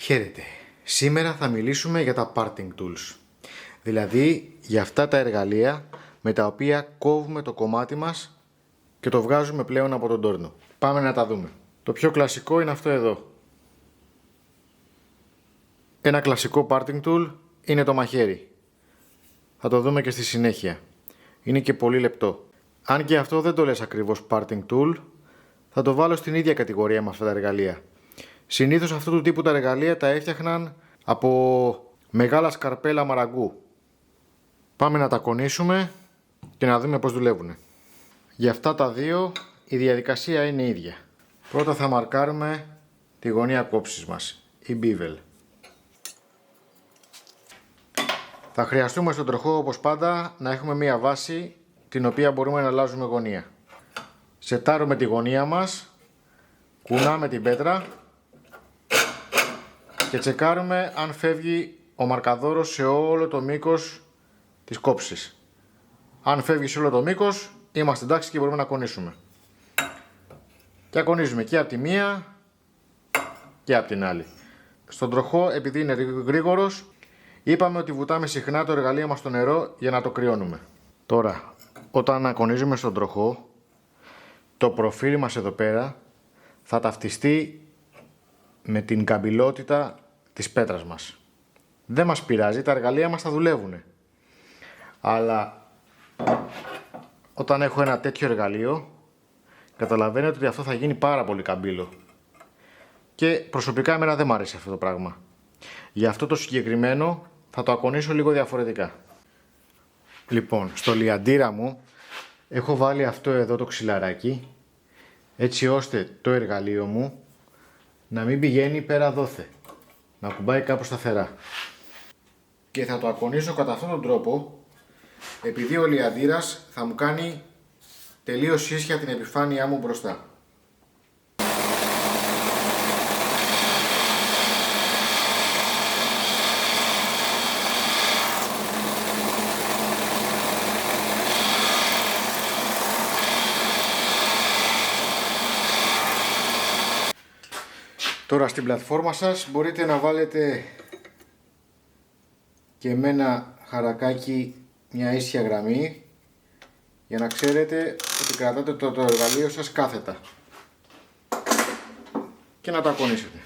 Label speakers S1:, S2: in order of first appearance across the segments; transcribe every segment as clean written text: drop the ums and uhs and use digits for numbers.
S1: Χαίρετε. Σήμερα θα μιλήσουμε για τα parting tools. Δηλαδή για αυτά τα εργαλεία με τα οποία κόβουμε το κομμάτι μας και το βγάζουμε πλέον από τον τόρνο. Πάμε να τα δούμε. Το πιο κλασικό είναι αυτό εδώ. Ένα κλασικό parting tool είναι το μαχαίρι. Θα το δούμε και στη συνέχεια. Είναι και πολύ λεπτό. Αν και αυτό δεν το λες ακριβώς parting tool, θα το βάλω στην ίδια κατηγορία με αυτά τα εργαλεία. Συνήθως αυτού του τύπου τα εργαλεία τα έφτιαχναν από μεγάλα σκαρπέλα μαραγκού. Πάμε να τα κονίσουμε και να δούμε πώς δουλεύουν. Για αυτά τα δύο η διαδικασία είναι ίδια. Πρώτα θα μαρκάρουμε τη γωνία κόψης μας, η bevel. Θα χρειαστούμε στον τροχό όπως πάντα να έχουμε μία βάση την οποία μπορούμε να αλλάζουμε γωνία. Σετάρουμε τη γωνία μας, κουνάμε την πέτρα και τσεκάρουμε αν φεύγει ο μαρκαδόρος σε όλο το μήκος της κόψης. Αν φεύγει σε όλο το μήκος, είμαστε εντάξει και μπορούμε να κονίσουμε. Και ακονίζουμε και από τη μία και από την άλλη. Στον τροχό, επειδή είναι γρήγορος, είπαμε ότι βουτάμε συχνά το εργαλείο μας στο νερό για να το κρυώνουμε. Τώρα, όταν ακονίζουμε στον τροχό, το προφίλ μας εδώ πέρα θα ταυτιστεί με την καμπυλότητα της πέτρας μας. Δεν μας πειράζει, τα εργαλεία μας θα δουλεύουν. Αλλά όταν έχω ένα τέτοιο εργαλείο, καταλαβαίνετε ότι αυτό θα γίνει πάρα πολύ καμπύλο. Και προσωπικά εμένα δεν μου αρέσει αυτό το πράγμα. Για αυτό το συγκεκριμένο θα το ακονίσω λίγο διαφορετικά. Λοιπόν, στο λιαντήρα μου έχω βάλει αυτό εδώ το ξυλαράκι, έτσι ώστε το εργαλείο μου να μην πηγαίνει πέρα δόθε, να κουμπάει κάπου σταθερά. Και θα το ακονίσω κατά αυτόν τον τρόπο, επειδή ο λιαντήρας θα μου κάνει τελείως ίσια την επιφάνειά μου μπροστά. Τώρα στην πλατφόρμα σας μπορείτε να βάλετε και με ένα χαρακάκι μια ίσια γραμμή για να ξέρετε ότι κρατάτε το εργαλείο σας κάθετα και να τα ακονίσετε.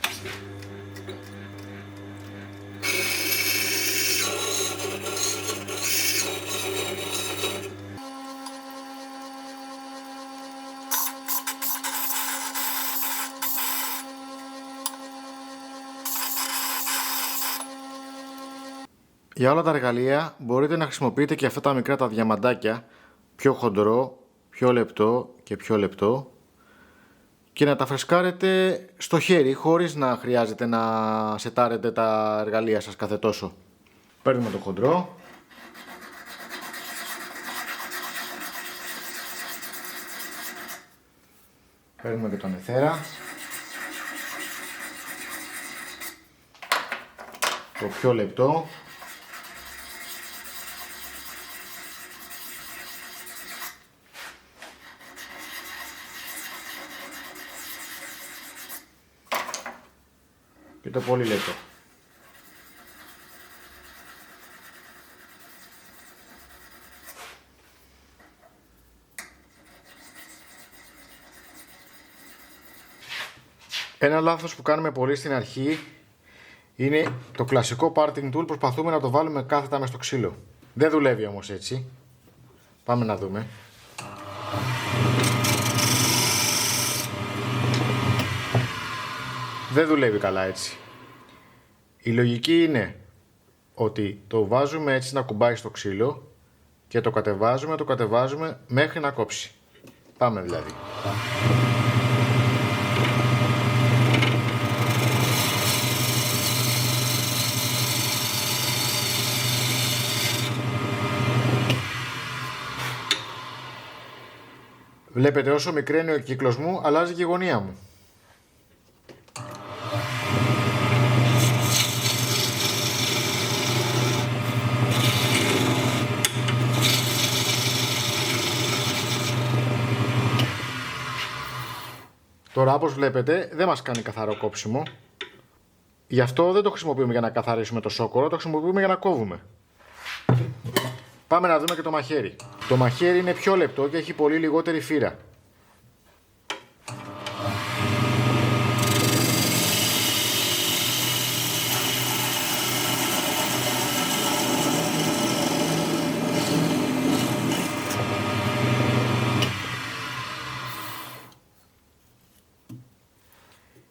S1: Για όλα τα εργαλεία μπορείτε να χρησιμοποιείτε και αυτά τα μικρά τα διαμαντάκια, πιο χοντρό, πιο λεπτό και πιο λεπτό, και να τα φρεσκάρετε στο χέρι χωρίς να χρειάζεται να σετάρετε τα εργαλεία σας κάθε τόσο. Παίρνουμε το χοντρό. Παίρνουμε και τον εθέρα. Το πιο λεπτό. Και το πολύ λεπτό. Ένα λάθος που κάνουμε πολύ στην αρχή είναι το κλασικό parting tool, προσπαθούμε να το βάλουμε κάθετα μες στο ξύλο. Δεν δουλεύει όμως έτσι. Πάμε να δούμε. Δεν δουλεύει καλά έτσι. Η λογική είναι ότι το βάζουμε έτσι να κουμπάει στο ξύλο και το κατεβάζουμε μέχρι να κόψει. Πάμε δηλαδή. Βλέπετε, όσο μικραίνει ο κύκλος μου, αλλάζει και η γωνία μου. Τώρα, όπως βλέπετε, δεν μας κάνει καθαρό κόψιμο. Γι' αυτό δεν το χρησιμοποιούμε για να καθαρίσουμε το σόκολο, το χρησιμοποιούμε για να κόβουμε. Πάμε να δούμε και το μαχαίρι. Το μαχαίρι είναι πιο λεπτό και έχει πολύ λιγότερη φύρα.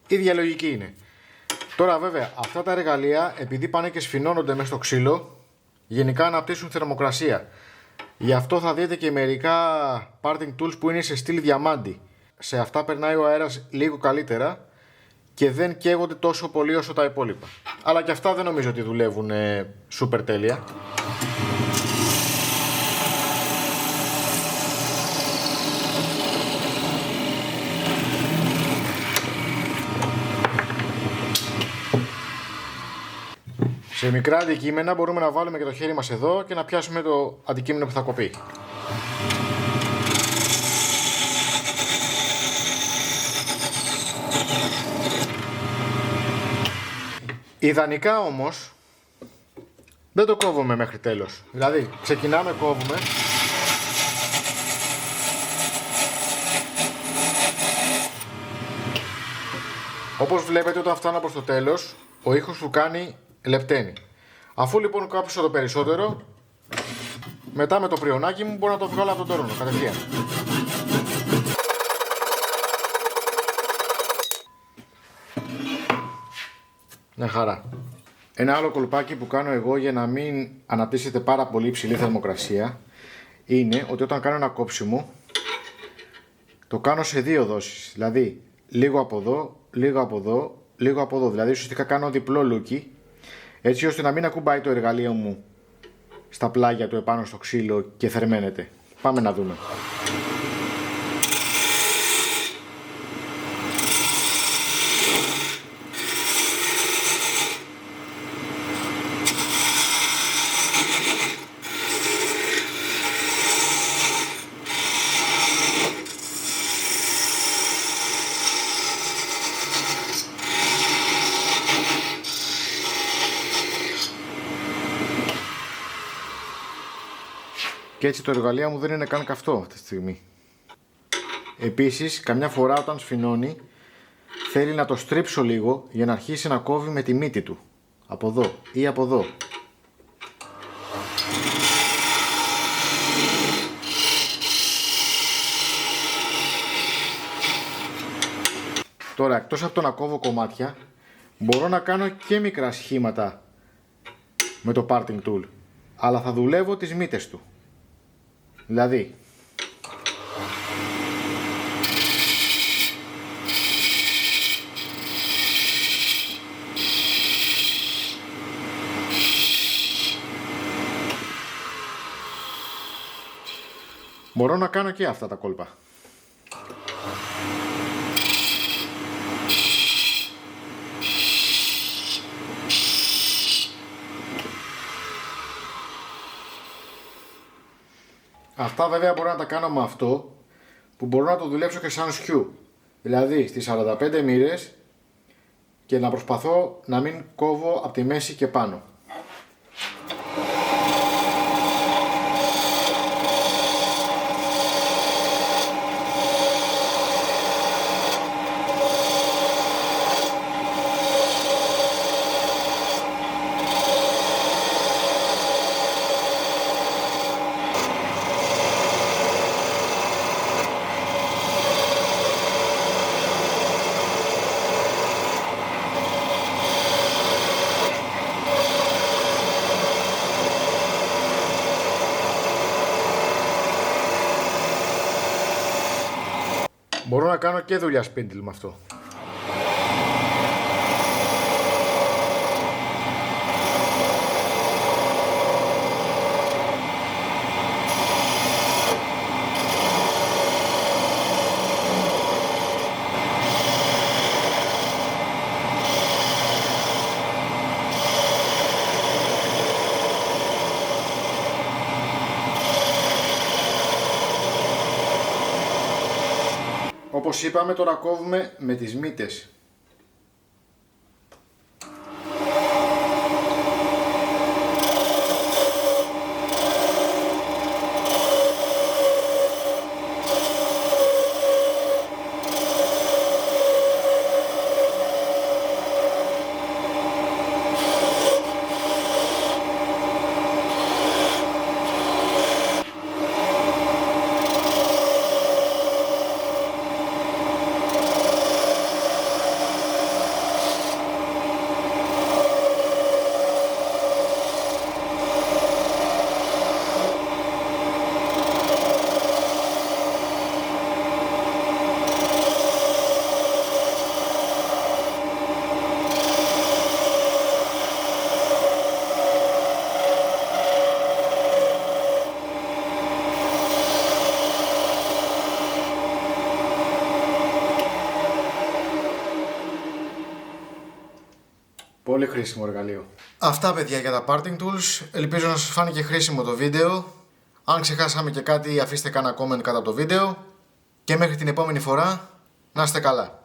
S1: Η ίδια λογική είναι. Τώρα βέβαια αυτά τα εργαλεία, επειδή πάνε και σφινώνονται μέσα στο ξύλο, γενικά αναπτύσσουν θερμοκρασία. Γι' αυτό θα δείτε και μερικά parting tools που είναι σε στυλ διαμάντι. Σε αυτά περνάει ο αέρας λίγο καλύτερα και δεν καίγονται τόσο πολύ όσο τα υπόλοιπα. Αλλά και αυτά δεν νομίζω ότι δουλεύουν super τέλεια. Σε μικρά αντικείμενα μπορούμε να βάλουμε και το χέρι μας εδώ και να πιάσουμε το αντικείμενο που θα κοπεί. Ιδανικά όμως δεν το κόβουμε μέχρι τέλος. Δηλαδή ξεκινάμε, κόβουμε. Όπως βλέπετε, όταν φτάνω προς το τέλος, ο ήχος του κάνει λεπτένει. Αφού λοιπόν κάψω το περισσότερο, μετά με το πριονάκι μου μπορώ να το βγάλω από το τόρνο κατευθείαν. Μια χαρά. Ένα άλλο κολπάκι που κάνω εγώ για να μην αναπτύσσεται πάρα πολύ υψηλή θερμοκρασία είναι ότι όταν κάνω ένα κόψιμο το κάνω σε δύο δόσεις. Δηλαδή λίγο από εδώ, λίγο από εδώ, λίγο από εδώ. Δηλαδή ουσιαστικά κάνω διπλό λούκι, έτσι ώστε να μην ακουμπάει το εργαλείο μου στα πλάγια του επάνω στο ξύλο και θερμαίνεται. Πάμε να δούμε. Και έτσι το εργαλείο μου δεν είναι καν καυτό αυτή τη στιγμή. Επίσης, καμιά φορά όταν σφινώνει, θέλει να το στρίψω λίγο για να αρχίσει να κόβει με τη μύτη του. Από εδώ ή από εδώ. Τώρα, εκτός από το να κόβω κομμάτια, μπορώ να κάνω και μικρά σχήματα με το parting tool. Αλλά θα δουλεύω τις μύτες του. Δηλαδή, μπορώ να κάνω και αυτά τα κόλπα. Αυτά βέβαια μπορώ να τα κάνω με αυτό που μπορώ να το δουλέψω και σαν σκιού. Δηλαδή στις 45 μοίρες και να προσπαθώ να μην κόβω από τη μέση και πάνω. Μπορώ να κάνω και δουλειά σπίντιλ με αυτό. Όπως είπαμε, τώρα κόβουμε με τις μύτες. χρήσιμο εργαλείο. Αυτά παιδιά για τα parting tools. Ελπίζω να σας φάνηκε χρήσιμο το βίντεο. Αν ξεχάσαμε και κάτι, αφήστε κάνα comment κάτω από το βίντεο. Και μέχρι την επόμενη φορά, να είστε καλά.